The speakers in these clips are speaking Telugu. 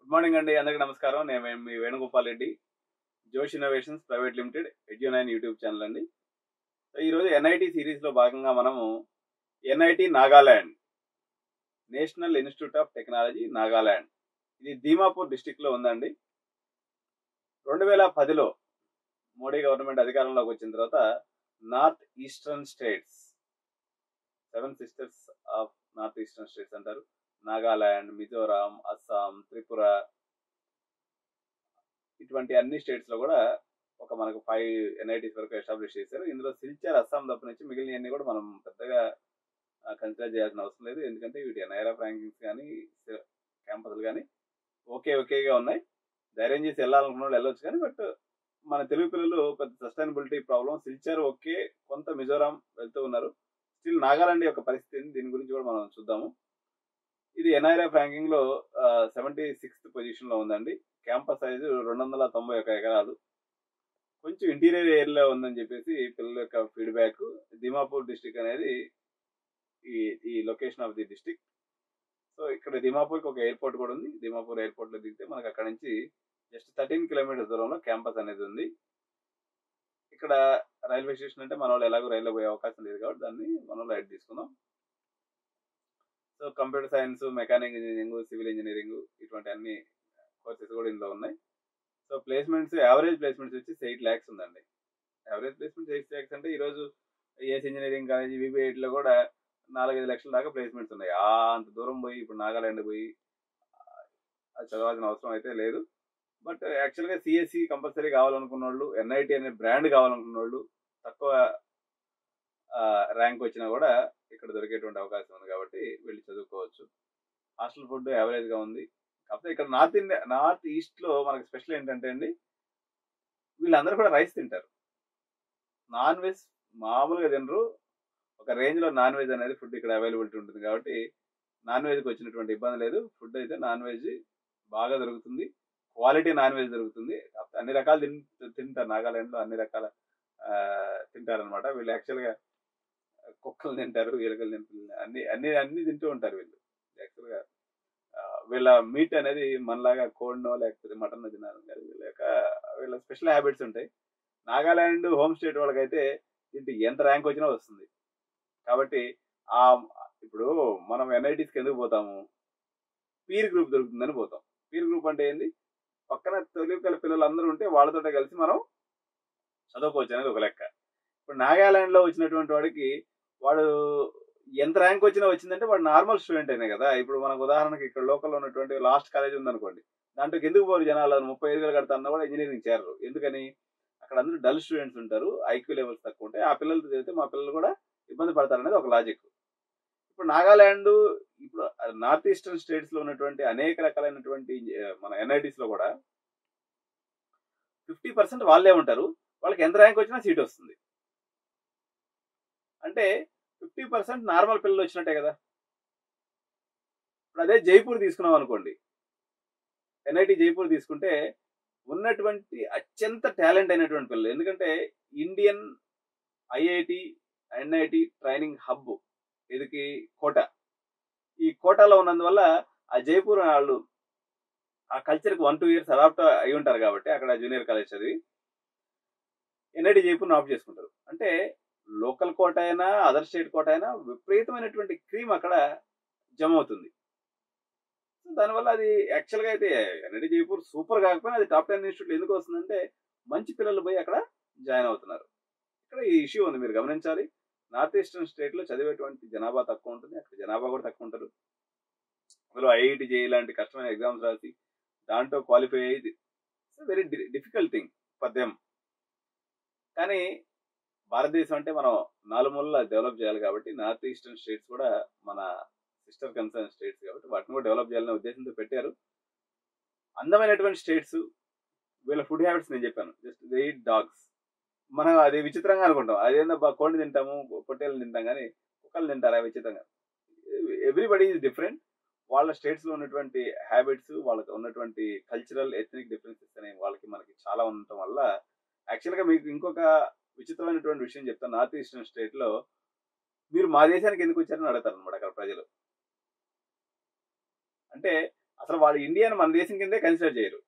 గుడ్ మార్నింగ్ అండి, అందరికీ నమస్కారం. నేను మీ Venugopal Reddy, Josh innovations private limited ఎడ్యు9 యూట్యూబ్ ఛానల్ అండి. సో ఈరోజు ఎన్ఐటి సిరీస్లో భాగంగా మనము NIT Nagaland, national institute of technology Nagaland, ఇది దీమాపూర్ డిస్టిక్లో ఉందండి. 2010లో మోడీ గవర్నమెంట్ అధికారంలోకి వచ్చిన తర్వాత north eastern states, 7 sisters of north eastern states అంటారు, నాగాల్యాండ్, మిజోరాం, అస్సాం, త్రిపుర, ఇటువంటి అన్ని స్టేట్స్ లో కూడా మనకు 5 ఎన్ఐటీస్ వరకు ఎస్టాబ్లిష్ చేశారు. ఇందులో సిల్చార్, అస్సాం తప్ప నుంచి మిగిలినవన్నీ కూడా మనం పెద్దగా కన్సిడర్ చేయాల్సిన అవసరం లేదు. ఎందుకంటే వీటి ఎన్ఐఆర్ఎఫ్ ర్యాంకింగ్స్ కానీ క్యాంపస్లు కానీ ఓకేగా ఉన్నాయి. ధైర్యం చేసి వెళ్ళాలనుకున్న వాళ్ళు వెళ్ళొచ్చు. కానీ బట్ మన తెలుగు పిల్లలు పెద్ద సస్టైనబిలిటీ ప్రాబ్లం, సిల్చార్ ఓకే, కొంత మిజోరాం వెళ్తూ ఉన్నారు. స్టిల్ నాగాలాండ్ యొక్క పరిస్థితి, దీని గురించి కూడా మనం చూద్దాము. ఇది ఎన్ఐఆర్ఎఫ్ ర్యాంకింగ్ లో 76th పొజిషన్ లో ఉందండి. క్యాంపస్ సైజు 291 ఎకరాలు. కొంచెం ఇంటీరియర్ ఏరియాలో ఉందని చెప్పేసి పిల్లల యొక్క ఫీడ్బ్యాక్. దిమాపూర్ డిస్టిక్ అనేది ఈ location of the district. So ఇక్కడ దిమాపూర్కి ఒక ఎయిర్పోర్ట్ కూడా ఉంది. దిమాపూర్ ఎయిర్పోర్ట్ లో దిగితే మనకు అక్కడ నుంచి జస్ట్ 13 కిలోమీటర్స్ దూరంలో క్యాంపస్ అనేది ఉంది. ఇక్కడ రైల్వే స్టేషన్ అంటే మన వాళ్ళు ఎలాగో రైల్లో పోయే అవకాశం లేదు కాబట్టి దాన్ని మనం లైట్ తీసుకుందాం. So computer science, mechanical engineering, civil engineering, ఇటువంటి అన్ని కోర్సెస్ కూడా ఇందులో ఉన్నాయి. సో ప్లేస్మెంట్స్, యావరేజ్ ప్లేస్మెంట్స్ వచ్చి 8 lakhs ఉందండి. యావరేజ్ ప్లేస్మెంట్స్ 8 lakhs అంటే ఈరోజు ఏఎస్ ఇంజనీరింగ్ కాలేజ్, విబిఐటీలో కూడా 4-5 లక్షల దాకా ప్లేస్మెంట్స్ ఉన్నాయి. అంత దూరం పోయి ఇప్పుడు నాగాలాండ్ పోయి అది చదవాల్సిన అవసరం అయితే లేదు. బట్ యాక్చువల్గా సిఎస్సి కంపల్సరీ కావాలనుకున్న వాళ్ళు, ఎన్ఐటి అనే బ్రాండ్ కావాలనుకున్న వాళ్ళు, తక్కువ ర్యాంక్ వచ్చినా కూడా ఇక్కడ దొరికేటువంటి అవకాశం ఉంది కాబట్టి వెళ్ళి చదువుకోవచ్చు. హాస్టల్ ఫుడ్ యావరేజ్గా ఉంది. కాకపోతే ఇక్కడ నార్త్ ఈస్ట్ లో మనకి స్పెషల్ ఏంటంటే అండి, వీళ్ళందరూ కూడా రైస్ తింటారు. నాన్ వెజ్ మామూలుగా తినరు. ఒక రేంజ్ లో నాన్ వెజ్ అనేది ఫుడ్ ఇక్కడ అవైలబిలిటీ ఉంటుంది కాబట్టి నాన్ వెజ్కి వచ్చినటువంటి ఇబ్బంది లేదు. ఫుడ్ అయితే నాన్ వెజ్ బాగా దొరుకుతుంది, క్వాలిటీ నాన్ వెజ్ దొరుకుతుంది. అన్ని రకాలు తింటారు. నాగాలాండ్ లో అన్ని రకాల తింటారనమాట. వీళ్ళు యాక్చువల్గా కుక్కలు తింటారు, ఎలుకలు తింటారు, అన్ని తింటూ ఉంటారు వీళ్ళు. యాక్చువల్గా వీళ్ళ మీట్ అనేది మనలాగా కోడ్నో లేకపోతే మటన్ తినాలి. వీళ్ళ స్పెషల్ హ్యాబిట్స్ ఉంటాయి. నాగాలాండ్ హోమ్ స్టేట్ వాళ్ళకైతే దీంట్లో ఎంత ర్యాంక్ వచ్చినా వస్తుంది. కాబట్టి ఇప్పుడు మనం ఎన్ఐటీస్కి ఎందుకు పోతాము? పీర్ గ్రూప్ దొరుకుతుందని పోతాం. పీర్ గ్రూప్ అంటే ఏంది? పక్కన తెలుగు పిల్లలు అందరూ ఉంటే వాళ్ళతో కలిసి మనం చదువుకోవచ్చు అనేది ఒక లెక్క. ఇప్పుడు నాగాలాండ్ లో వచ్చినటువంటి వాడికి వాడు ఎంత ర్యాంక్ వచ్చినా వచ్చిందంటే వాడు నార్మల్ స్టూడెంట్ అయినా కదా. ఇప్పుడు మనకు ఉదాహరణకి ఇక్కడ లోకల్లో ఉన్నటువంటి లాస్ట్ కాలేజ్ ఉందనుకోండి, దాంట్లోకి ఎందుకు పోరు జనాలు? 35,000 కడతా కూడా ఇంజనీరింగ్ చేరరు. ఎందుకని? అక్కడ అందరూ డల్ స్టూడెంట్స్ ఉంటారు, ఐక్యూ లెవెల్స్ తక్కువ ఉంటాయి. ఆ పిల్లలతో చదివితే మా పిల్లలు కూడా ఇబ్బంది పడతారనేది ఒక లాజిక్. ఇప్పుడు నాగాలాండ్, ఇప్పుడు నార్త్ ఈస్టర్న్ స్టేట్స్ లో ఉన్నటువంటి అనేక రకాలైనటువంటి మన ఎన్ఐటీస్ లో కూడా 50% వాళ్ళే ఉంటారు. వాళ్ళకి ఎంత ర్యాంక్ వచ్చినా సీట్ వస్తుంది. అంటే 50% నార్మల్ పిల్లలు వచ్చినట్టే కదా. ఇప్పుడు అదే జైపూర్ తీసుకున్నాం అనుకోండి, ఎన్ఐటి జైపూర్ తీసుకుంటే ఉన్నటువంటి అత్యంత టాలెంట్ అయినటువంటి పిల్లలు. ఎందుకంటే Indian IIT, NIT training hub ఇదికి కోటా. ఈ కోటాలో ఉన్నందువల్ల ఆ జైపూర్ వాళ్ళు ఆ కల్చర్కి 1-2 years అడాప్ట్ అయి ఉంటారు కాబట్టి అక్కడ జూనియర్ కాలేజ్ చదివి ఎన్ఐటి జైపూర్ని ఆఫ్ చేసుకుంటారు. అంటే లోకల్ కోట అయినా అదర్ స్టేట్ కోట అయినా విపరీతమైనటువంటి క్రీమ్ అక్కడ జమ అవుతుంది. దానివల్ల అది యాక్చువల్గా అయితే ఎన్ఐటి జైపూర్ సూపర్ కాకపోయినా అది టాప్ 10 ఇన్స్టిట్యూట్ ఎందుకు వస్తుందంటే మంచి పిల్లలు పోయి అక్కడ జాయిన్ అవుతున్నారు. ఇక్కడ ఈ ఇష్యూ ఉంది, మీరు గమనించాలి. నార్త్ ఈస్టర్న్ స్టేట్ లో చదివేటువంటి జనాభా తక్కువ ఉంటుంది, అక్కడ జనాభా కూడా తక్కువ ఉంటారు. అందులో ఐఐటి జేఈ లాంటి కష్టమైన ఎగ్జామ్స్ రాసి దాంట్లో క్వాలిఫై అయ్యేది very difficult thing for them. కానీ భారతదేశం అంటే మనం 4 మూలలా డెవలప్ చేయాలి కాబట్టి నార్త్ ఈస్టర్న్ స్టేట్స్ కూడా మన సిస్టర్ కన్సర్న్ స్టేట్స్ కాబట్టి వాటిని కూడా డెవలప్ చేయాలనే ఉద్దేశంతో పెట్టారు. అందమైనటువంటి స్టేట్స్. వీళ్ళ ఫుడ్ హ్యాబిట్స్ నేను చెప్పాను, జస్ట్ దే ఈట్ డాగ్స్. మనం అది విచిత్రంగా అనుకుంటాం, అదేందో కోడిని తింటాము, పొట్టేళ్ళు తింటాం, కానీ కుక్కలు తింటారా విచిత్రంగా. Everybody is different. వాళ్ళ స్టేట్స్ లో ఉన్నటువంటి హ్యాబిట్స్, వాళ్ళకి ఉన్నటువంటి కల్చరల్ ఎథనిక్ డిఫరెన్సెస్ అనేవి వాళ్ళకి మనకి చాలా ఉండటం వల్ల యాక్చువల్గా మీకు ఇంకొక విచిత్రమైనటువంటి విషయం చెప్తాను. నార్త్ ఈస్టర్న్ స్టేట్ లో మీరు మా దేశానికి ఎందుకు వచ్చారని అడుగుతారు అనమాట అక్కడ ప్రజలు. అంటే అసలు వాళ్ళు ఇండియాని మన దేశం కిందే కన్సిడర్ చేయరు.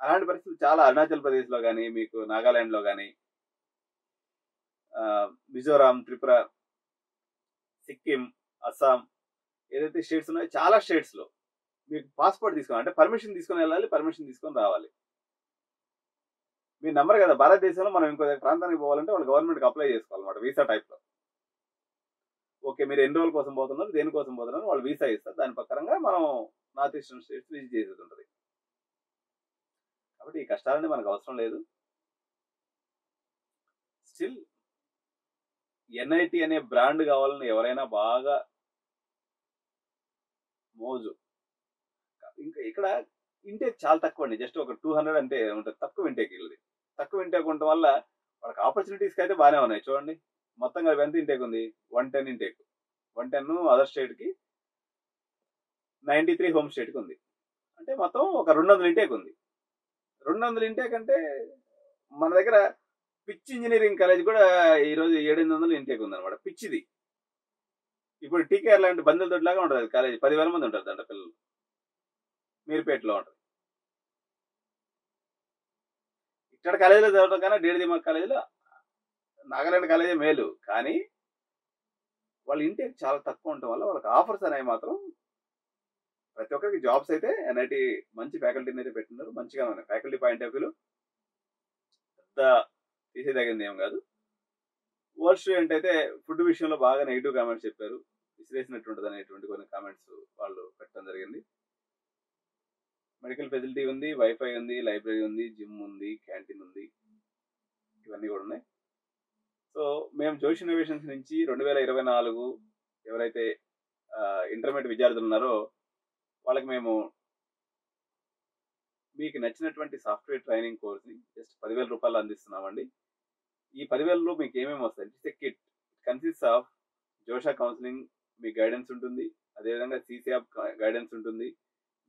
అలాంటి పరిస్థితులు చాలా అరుణాచల్ ప్రదేశ్లో కానీ, మీకు నాగాలాండ్లో కానీ, మిజోరాం, త్రిపుర, సిక్కిం, అస్సాం ఏదైతే స్టేట్స్ ఉన్నాయో చాలా స్టేట్స్లో మీకు పాస్పోర్ట్ తీసుకొని అంటే పర్మిషన్ తీసుకొని వెళ్ళాలి, పర్మిషన్ తీసుకొని రావాలి. మీరు నమ్మరు కదా, భారతదేశంలో మనం ఇంకో ప్రాంతానికి పోవాలంటే వాళ్ళు గవర్నమెంట్కి అప్లై చేసుకోవాలన్నమాట వీసా టైప్లో. ఓకే, మీరు ఎన్ని రోజుల కోసం పోతున్నారు, దేనికోసం పోతున్నారు, వాళ్ళు వీసా ఇస్తారు. దాని ప్రకారంగా మనం నార్త్ ఈస్టర్న్ స్టేట్స్ విజిట్ చేసేది ఉంటుంది. కాబట్టి ఈ కష్టాలన్నీ మనకు అవసరం లేదు. స్టిల్ ఎన్ఐటి అనే బ్రాండ్ కావాలని ఎవరైనా బాగా మోజు, ఇంకా ఇక్కడ ఇంటేక్ చాలా తక్కువ అండి. జస్ట్ ఒక 200 అంటే ఉంటుంది, తక్కువ ఇంటేక్. వెళ్ళి తక్కువ ఇంటేక్ ఉండటం వల్ల వాళ్ళకి ఆపర్చునిటీస్కి అయితే బాగానే ఉన్నాయి. చూడండి మొత్తం కలిపి ఎంత ఇంటేక్ ఉంది, 110 ఇంటేక్. 110 అదర్ స్టేట్కి, 93 హోమ్ స్టేట్కి ఉంది. అంటే మొత్తం ఒక 200 ఇంటేక్ ఉంది. 200 ఇంటేక్ అంటే మన దగ్గర పిచ్ ఇంజనీరింగ్ కాలేజ్ కూడా ఈరోజు 700 ఇంటేక్ ఉంది అనమాట. పిచ్చిది. ఇప్పుడు టీకేఆర్ లాంటి బంధుల తోటిలాగా ఉంటుంది అది కాలేజ్. 10,000 మంది ఉంటారు అంట పిల్లలు. మీరుపేటలో ఉంటుంది. ఇక్కడ కాలేజీలో చదవడం కన్నా డేడిదిమాగ్ కాలేజీలో నాగాలాండ్ కాలేజీ మేలు. కానీ వాళ్ళ ఇంటేక్ చాలా తక్కువ ఉండటం వల్ల వాళ్ళకి ఆఫర్స్ అనేవి మాత్రం ప్రతి ఒక్కరికి జాబ్స్ అయితే ఎన్ఐటి మంచి ఫ్యాకల్టీని అయితే పెట్టినారు. మంచిగా ఉన్నాయి ఫ్యాకల్టీ పాయింట్ ఆఫ్ వ్యూలో. పెద్ద తీసేదగింది ఏం కాదు. వరల్డ్ స్టూడెంట్ అయితే ఫుడ్ విషయంలో బాగా నెగిటివ్ కామెంట్స్ చెప్పారు. విసిరేసినట్టుంటుంది అనేటువంటి కొన్ని కామెంట్స్ వాళ్ళు పెట్టడం జరిగింది. మెడికల్ ఫెసిలిటీ ఉంది, వైఫై ఉంది, లైబ్రరీ ఉంది, జిమ్ ఉంది, క్యాంటీన్ ఉంది, ఇవన్నీ కూడా ఉన్నాయి. సో మేము జోష్ ఇన్నోవేషన్స్ నుంచి 2024 ఎవరైతే ఇంటర్మీడియట్ విద్యార్థులు ఉన్నారో వాళ్ళకి మేము మీకు నచ్చినటువంటి సాఫ్ట్వేర్ ట్రైనింగ్ కోర్స్ని జస్ట్ 10,000 రూపాయలు అందిస్తున్నామండి. ఈ 10,000లో మీకు ఏమేమి వస్తాయి? It's a kit. Consist of జోషా కౌన్సిలింగ్, మీ గైడెన్స్ ఉంటుంది. అదేవిధంగా సిసిఆప్ గైడెన్స్ ఉంటుంది.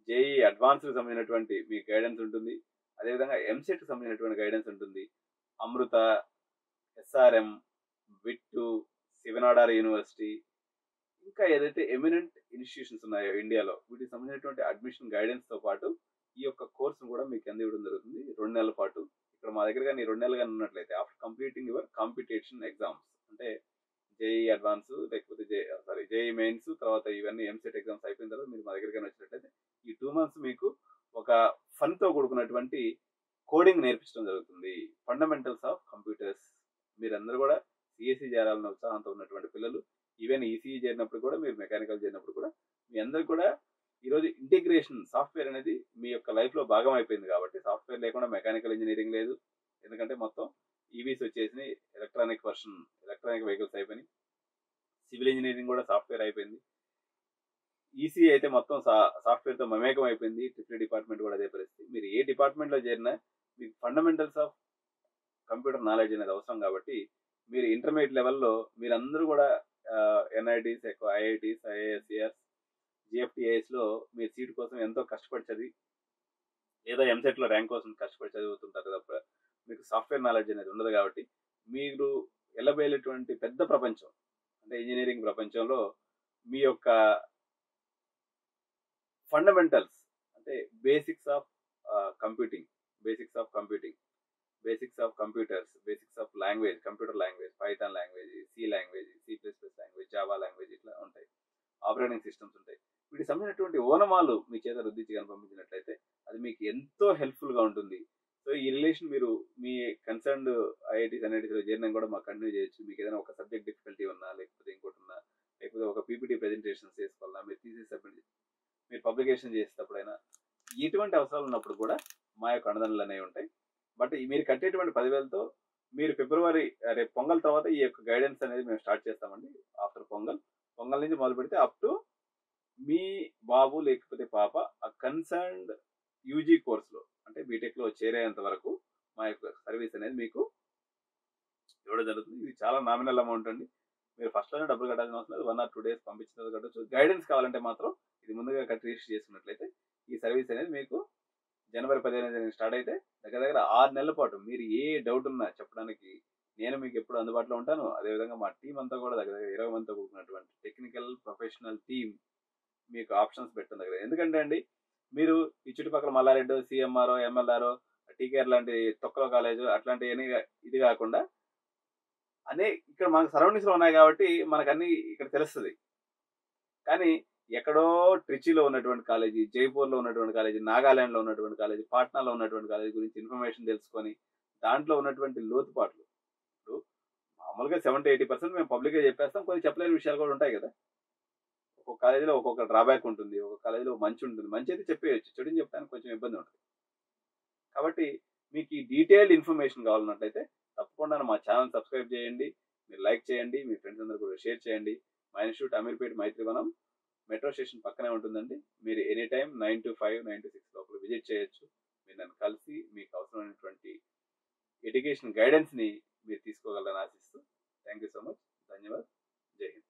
జేఈ అడ్వాన్స్కి సంబంధించినటువంటి మీ గైడెన్స్ ఉంటుంది. అదేవిధంగా ఎంసెట్కి సంబంధించినటువంటి గైడెన్స్ ఉంటుంది. అమృత, ఎస్ఆర్ఎం, విట్టు, శివనాడార్ యూనివర్సిటీ, ఇంకా ఏదైతే ఎమినెంట్ ఇన్స్టిట్యూషన్స్ ఉన్నాయో ఇండియాలో వీటికి సంబంధించినటువంటి అడ్మిషన్ గైడెన్స్తో పాటు ఈ యొక్క కోర్సును కూడా మీకు అందివ్వడం జరుగుతుంది 2 నెలల పాటు. ఇక్కడ మా దగ్గర కానీ 2 నెలలు కానీ ఉన్నట్లయితే after completing your competition exams అంటే జేఈ అడ్వాన్స్ లేకపోతే జేఈ మెయిన్స్, తర్వాత ఇవన్నీ ఎంసెట్ ఎగ్జామ్స్ అయిపోయిన తర్వాత మీరు మా దగ్గర కానీ వచ్చినట్లయితే ఈ 2 months మీకు ఒక ఫన్తో కూడుకున్నటువంటి కోడింగ్ నేర్పించడం జరుగుతుంది. Fundamentals of computers. మీరందరూ కూడా సిఎస్సి చేరాలన్న ఉత్సాహంతో ఉన్నటువంటి పిల్లలు, ఈవెన్ ఈసీఈ చేరినప్పుడు కూడా, మీరు మెకానికల్ చేరినప్పుడు కూడా, మీ అందరికి కూడా ఈరోజు ఇంటిగ్రేషన్ సాఫ్ట్వేర్ అనేది మీ యొక్క లైఫ్లో భాగం అయిపోయింది. కాబట్టి సాఫ్ట్వేర్ లేకుండా మెకానికల్ ఇంజనీరింగ్ లేదు. ఎందుకంటే మొత్తం ఈవీస్ వచ్చేసి ఎలక్ట్రానిక్ వెహికల్స్ అయిపోయినాయి. సివిల్ ఇంజనీరింగ్ కూడా సాఫ్ట్వేర్ అయిపోయింది. ఈసీఈ అయితే మొత్తం సాఫ్ట్వేర్తో మమేకం అయిపోయింది. ట్రిపుల్ డిపార్ట్మెంట్ కూడా అదే పరిస్థితి. మీరు ఏ డిపార్ట్మెంట్లో చేరినా మీకు ఫండమెంటల్స్ ఆఫ్ కంప్యూటర్ నాలెడ్జ్ అనేది అవసరం. కాబట్టి మీరు ఇంటర్మీడియట్ లెవెల్లో మీరందరూ కూడా ఎన్ఐటీస్, ఎక్కువ ఐఐటీస్, ఐఏఎస్సిఎస్, జిఎఫ్టిఐఎస్లో మీరు సీట్ కోసం ఎంతో కష్టపడి చదివి లేదా ఎంసెట్లో ర్యాంక్ కోసం కష్టపడి చదువుతుంటారు తప్ప మీకు సాఫ్ట్వేర్ నాలెడ్జ్ అనేది ఉండదు. కాబట్టి మీరు వెళ్ళబోయేటువంటి పెద్ద ప్రపంచం అంటే ఇంజనీరింగ్ ప్రపంచంలో మీ యొక్క ఫండమెంటల్స్ అంటే basics of computing, basics of computers, basics of language, computer language, python language, C language, C++ language, java language ఇట్లా ఉంటాయి. ఆపరేటింగ్ సిస్టమ్స్ ఉంటాయి. వీటికి సంబంధించినటువంటి ఓనమాలు మీ చేత రుద్దించి కానీ పంపించినట్లయితే అది మీకు ఎంతో హెల్ప్ఫుల్గా ఉంటుంది. సో ఈ రిలేషన్ మీరు మీ కన్సర్న్డ్ ఐఐటీస్ ఎన్ఐటీస్లో చేరినా కూడా మాకు కంటిన్యూ చేయొచ్చు. మీకు ఏదైనా ఒక సబ్జెక్ట్ డిఫికల్టీ ఉన్నా, లేకపోతే ఇంకోటి ఉన్నా, లేకపోతే ఒక పీపీటీ ప్రెజెంటేషన్స్ చేసుకోవాలన్నా, మీరు థీసిస్ సబ్మిట్, మీరు పబ్లికేషన్ చేసేటప్పుడైనా ఎటువంటి అవసరాలు ఉన్నప్పుడు కూడా మా యొక్క అండదండలు అనేవి ఉంటాయి. బట్ మీరు కట్టేటువంటి 10,000తో మీరు ఫిబ్రవరి రేపు పొంగల్ తర్వాత ఈ యొక్క గైడెన్స్ అనేది మేము స్టార్ట్ చేస్తామండి. ఆఫ్టర్ పొంగల్ నుంచి మొదలు పెడితే అప్ టు మీ బాబు లేకపోతే పాప ఆ కన్సర్న్డ్ యూజీ కోర్సులో అంటే బీటెక్లో చేరేంత వరకు మా యొక్క సర్వీస్ అనేది మీకు ఇవ్వడం జరుగుతుంది. ఇది చాలా నామినల్ అమౌంట్ అండి. మీరు ఫస్ట్లోనే డబ్బులు కట్టాల్సిన అవసరం లేదు. 1 or 2 days పంపించిన కట్టచ్చు. గైడెన్స్ కావాలంటే మాత్రం ఇది ముందుగా రిజిస్టర్ చేసుకున్నట్లయితే ఈ సర్వీస్ అనేది మీకు జనవరి 15 స్టార్ట్ అయితే దగ్గర 6 నెలల పాటు మీరు ఏ డౌట్ ఉన్నా చెప్పడానికి నేను మీకు ఎప్పుడు అందుబాటులో ఉంటాను. అదేవిధంగా మా టీం అంతా కూడా దగ్గర 20 మందితో కూడుకున్నటువంటి టెక్నికల్ ప్రొఫెషనల్ టీం మీకు ఆప్షన్స్ పెట్టిన దగ్గర. ఎందుకంటే అండి మీరు ఈ చుట్టుపక్కల మల్లారెడ్డి, సిఎంఆర్, ఎంఎల్ఆర్, టీకేఆర్ లాంటి తొక్కలో కాలేజ్ అట్లాంటివన్నీ ఇది కాకుండా ఇక్కడ మనకు సరౌండింగ్స్ లో ఉన్నాయి కాబట్టి మనకు అన్ని ఇక్కడ తెలుస్తుంది. కానీ ఎక్కడో ట్రిచీలో ఉన్నటువంటి కాలేజీ, జైపూర్ లో ఉన్నటువంటి కాలేజీ, నాగాలాండ్ లో ఉన్నటువంటి కాలేజీ, పాట్నాలో ఉన్నటువంటి కాలేజీ గురించి ఇన్ఫర్మేషన్ తెలుసుకొని దాంట్లో ఉన్నటువంటి లోతుపాట్లు ఇప్పుడు మామూలుగా 70-80% మేము పబ్లిక్ గా చెప్పేస్తాం. కొన్ని చెప్పలేని విషయాలు కూడా ఉంటాయి కదా. ఒక్కొక్క కాలేజీలో ఒక్కొక్క డ్రాబ్యాక్ ఉంటుంది, ఒక్కొక్క కాలేజీలో మంచి ఉంటుంది. మంచి అయితే చెప్పేయచ్చు, చెడుని చెప్పడానికి కొంచెం ఇబ్బంది ఉంటుంది. కాబట్టి మీకు ఈ డీటెయిల్డ్ ఇన్ఫర్మేషన్ కావాలన్నట్లయితే తప్పకుండా మా ఛానల్ సబ్స్క్రైబ్ చేయండి, మీరు లైక్ చేయండి, మీ ఫ్రెండ్స్ అందరూ కూడా షేర్ చేయండి. మా institute Ameerpet Maitrivanam metro station పక్కనే ఉంటుందండి. మీరు ఎనీ టైం 9 to 5, 9 to 6 లోపల విజిట్ చేయొచ్చు. మీరు నన్ను కలిసి మీకు అవసరమైనటువంటి ఎడ్యుకేషన్ గైడెన్స్ ని మీరు తీసుకోగలరని ఆశిస్తూ థ్యాంక్ యూ సో మచ్. ధన్యవాదాలు. జై హింద్.